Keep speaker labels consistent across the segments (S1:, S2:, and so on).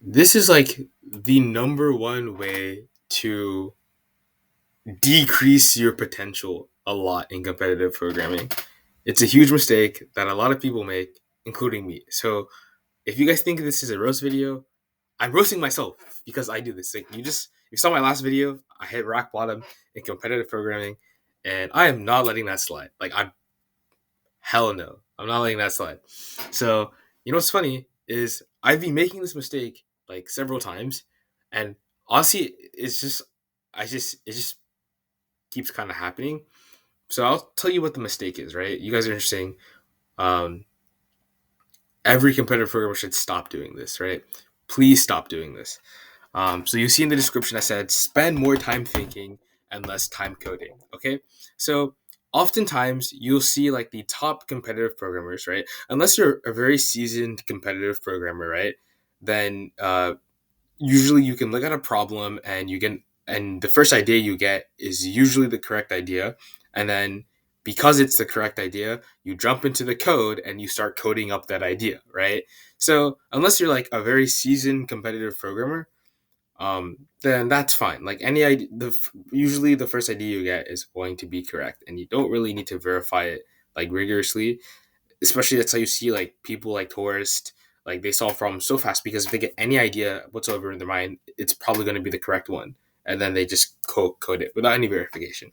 S1: This is like the number one way to decrease your potential a lot in competitive programming. It's a huge mistake that a lot of people make, including me. So if you guys think this is a roast video, I'm roasting myself because I do this. Like you saw my last video, I hit rock bottom in competitive programming, and I am not letting that slide. Like I'm hell no, I'm not letting that slide. So you know what's funny is I've been making this mistake like several times, and honestly, it just keeps kind of happening. So I'll tell you what the mistake is. Right, you guys are saying um, every competitive programmer should stop doing this. Right, please stop doing this. So you see in the description I said spend more time thinking and less time coding. Okay, so oftentimes you'll see like the top competitive programmers, right? Unless you're a very seasoned competitive programmer, right? Then usually you can look at a problem and the first idea you get is usually the correct idea, and then because it's the correct idea, you jump into the code and you start coding up that idea, right? So unless you're like a very seasoned competitive programmer, then that's fine. Like any idea, usually the first idea you get is going to be correct, and you don't really need to verify it like rigorously. Especially that's how you see like people like tourists, like they solve problems so fast because if they get any idea whatsoever in their mind, it's probably going to be the correct one, and then they just code it without any verification.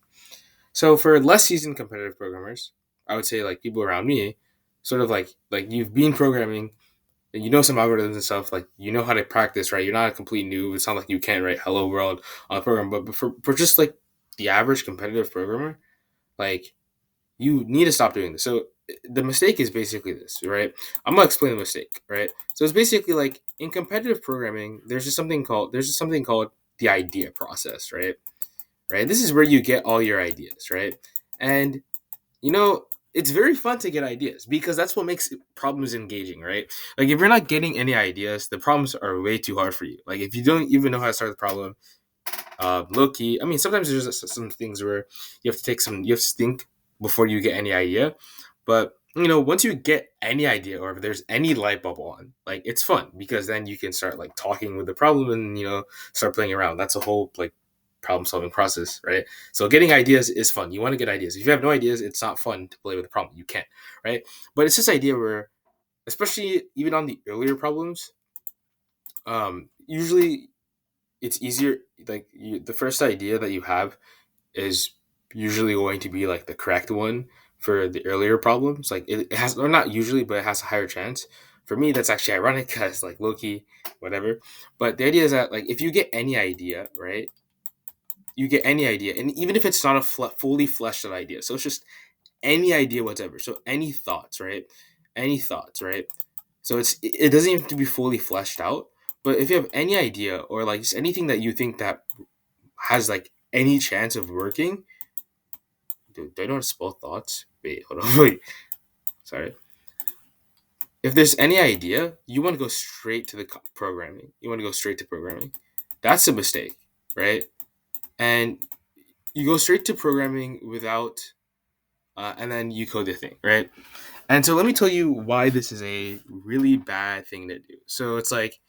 S1: So for less seasoned competitive programmers, I would say like people around me, sort of like you've been programming and you know some algorithms and stuff, like you know how to practice, right? You're not a complete noob. It's not like you can't write hello world on a program, but for just like the average competitive programmer, like you need to stop doing this. So the mistake is basically this, right? I'm gonna explain the mistake, right? So it's basically like in competitive programming, there's just something called the idea process, right? Right. This is where you get all your ideas, right? And you know, it's very fun to get ideas because that's what makes problems engaging, right? Like if you're not getting any ideas, the problems are way too hard for you. Like if you don't even know how to start the problem, low key. I mean, sometimes there's some things where you have to think before you get any idea. But you know, once you get any idea or if there's any light bulb on, like it's fun because then you can start like talking with the problem and start playing around. That's a whole like problem solving process, right? So getting ideas is fun. You want to get ideas. If you have no ideas, it's not fun to play with the problem. You can't, right? But it's this idea where, especially even on the earlier problems, usually it's easier. The first idea that you have is usually going to be like the correct one for the earlier problems. Like it has, or not usually, but it has a higher chance. For me, that's actually ironic because like Loki, whatever. But the idea is that like if you get any idea, right? You get any idea, and even if it's not a fully fleshed out idea, so it's just any idea whatever. So any thoughts, right? Any thoughts, right? So it doesn't even have to be fully fleshed out. But if you have any idea or like just anything that you think that has like any chance of working, dude, do I know how to spell thoughts? Wait, hold on, wait. Sorry. If there's any idea, you want to go straight to the programming. You want to go straight to programming. That's a mistake, right? And you go straight to programming without, and then you code the thing, right? And so let me tell you why this is a really bad thing to do. So it's like,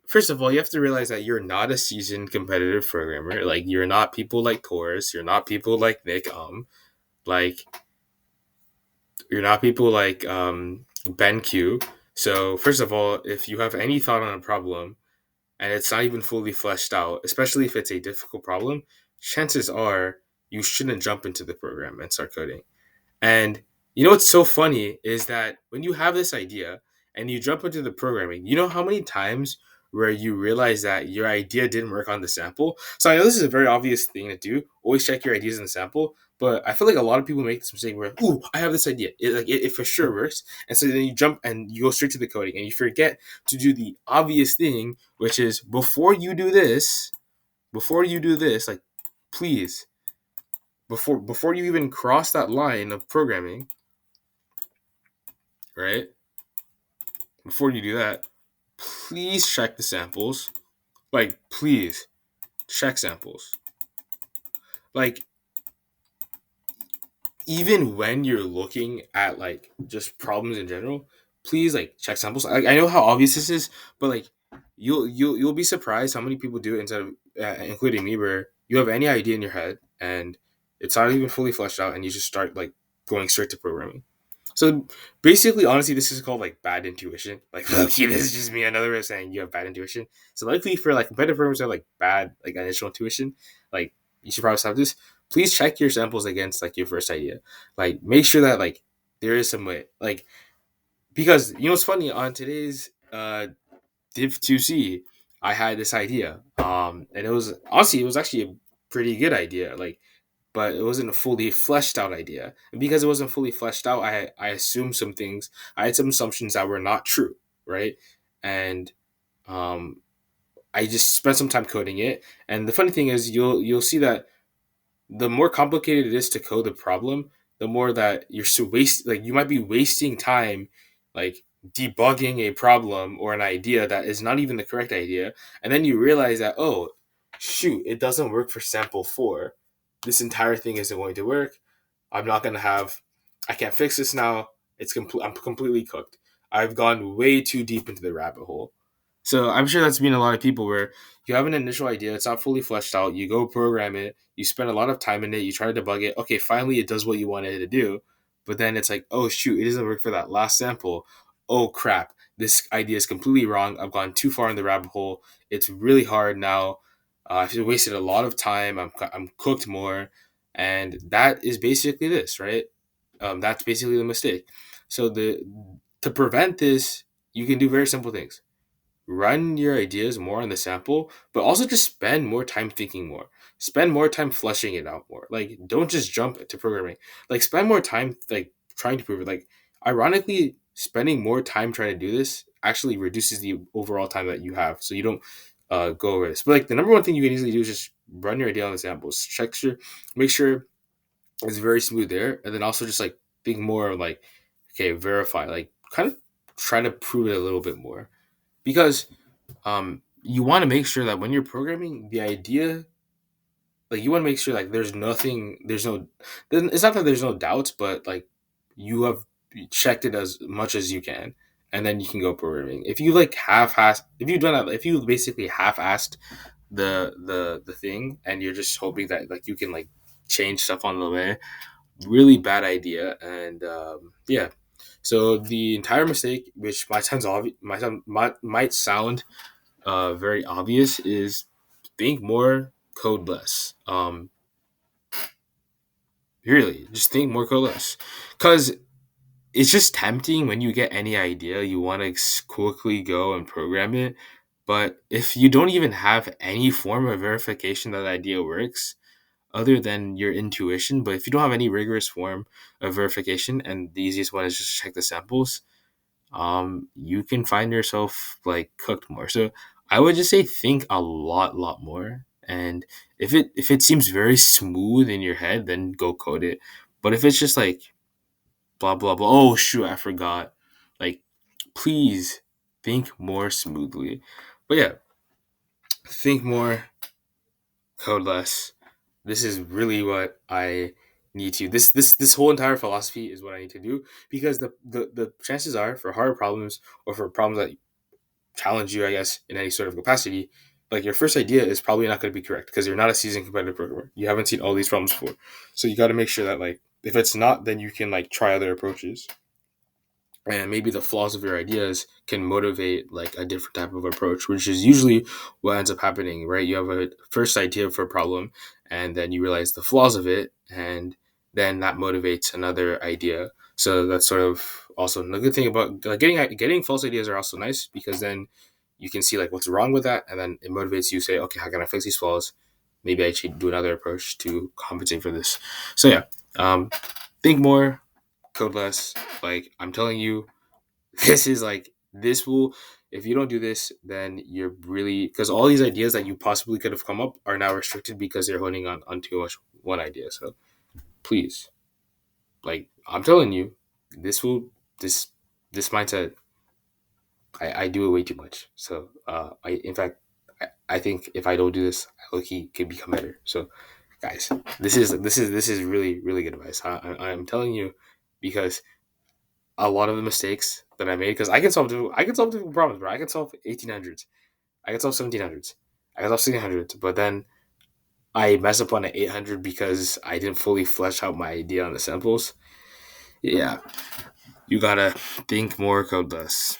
S1: first of all, you have to realize that you're not a seasoned competitive programmer. Like you're not people like Taurus. You're not people like Nick. Like you're not people like Ben Q. So first of all, if you have any thought on a problem and it's not even fully fleshed out, especially if it's a difficult problem, chances are you shouldn't jump into the program and start coding. And you know what's so funny is that when you have this idea and you jump into the programming, you know how many times where you realize that your idea didn't work on the sample. So I know this is a very obvious thing to do. Always check your ideas in the sample. But I feel like a lot of people make this mistake where, ooh, I have this idea. It for sure works. And so then you jump and you go straight to the coding and you forget to do the obvious thing, which is before you do this, like please, before you even cross that line of programming, right? Before you do that, please check the samples. Like, please check samples. Like, even when you're looking at like just problems in general, please like check samples. I know how obvious this is, but like you'll be surprised how many people do it instead of including me, where you have any idea in your head and it's not even fully fleshed out, and you just start like going straight to programming. So basically, honestly, this is called like bad intuition. Like, low-key, this is just me another way of saying you have bad intuition. So likely for like competitive programs that have like bad like initial intuition, like you should probably stop this. Please check your samples against like your first idea. Like make sure that like there is some way. Like because you know it's funny on today's Div 2C, I had this idea. And it was honestly it was actually a pretty good idea. Like but it wasn't a fully fleshed out idea. And because it wasn't fully fleshed out, I assumed some things. I had some assumptions that were not true, right? And um, I just spent some time coding it. And the funny thing is, you'll see that the more complicated it is to code the problem, the more that you're so waste like you might be wasting time like debugging a problem or an idea that is not even the correct idea, and then you realize that oh shoot, it doesn't work for sample 4. This entire thing isn't going to work. I'm not going to have I can't fix this now. I'm completely cooked. I've gone way too deep into the rabbit hole. So I'm sure that's been a lot of people where you have an initial idea, it's not fully fleshed out, you go program it, you spend a lot of time in it, you try to debug it, okay, finally it does what you wanted it to do, but then it's like, oh shoot, it doesn't work for that last sample. Oh crap, this idea is completely wrong. I've gone too far in the rabbit hole. It's really hard now. I've wasted a lot of time. I'm cooked more, and that is basically this, right? That's basically the mistake. So the to prevent this, you can do very simple things. Run your ideas more on the sample, but also just spend more time thinking more. Spend more time fleshing it out more. Like, don't just jump into programming. Like, spend more time like trying to prove it. Like, ironically, spending more time trying to do this actually reduces the overall time that you have, so you don't go over this. But like, the number one thing you can easily do is just run your idea on the samples. Make sure it's very smooth there, and then also just like think more of like, okay, verify. Like, kind of try to prove it a little bit more because you want to make sure that when you're programming the idea, like you want to make sure like there's no it's not that there's no doubts, but like you have checked it as much as you can, and then you can go programming. If you like half-assed, if you basically half-assed the thing, and you're just hoping that like you can like change stuff on the way, really bad idea. And yeah, so the entire mistake, which might sound very obvious, is think more, code less. Really, just think more, code less, because it's just tempting when you get any idea you want to quickly go and program it. But if you don't even have any form of verification that idea works, other than your intuition, but if you don't have any rigorous form of verification, and the easiest one is just check the samples, you can find yourself like cooked more. So I would just say think a lot more. And if it seems very smooth in your head, then go code it. But if it's just like blah blah blah, oh shoot, I forgot. Like please think more smoothly. But yeah, think more, code less. This is really what I need to this whole entire philosophy is what I need to do, because the chances are for hard problems or for problems that challenge you, I guess, in any sort of capacity, like your first idea is probably not going to be correct because you're not a seasoned competitive programmer. You haven't seen all these problems before. So you got to make sure that like if it's not, then you can like try other approaches. And maybe the flaws of your ideas can motivate like a different type of approach, which is usually what ends up happening, right? You have a first idea for a problem, and then you realize the flaws of it, and then that motivates another idea. So that's sort of also the good thing about like, getting false ideas are also nice, because then you can see like what's wrong with that, and then it motivates you to say, okay, how can I fix these flaws? Maybe I should do another approach to compensate for this. So yeah, think more, code less. Like I'm telling you, this is like this will if you don't do this, then you're really, because all these ideas that you possibly could have come up are now restricted because they're honing on too much one idea. So please, like I'm telling you, this will this this mindset, I do it way too much. So I in fact I think if I don't do this, I look he could become better. So guys, this is really good advice. I'm telling you, because a lot of the mistakes that I made, because I can solve difficult problems, bro. I can solve 1800s. I can solve 1700s. I can solve 1600s, but then I mess up on an 800 because I didn't fully flesh out my idea on the samples. Yeah, you gotta think more of this.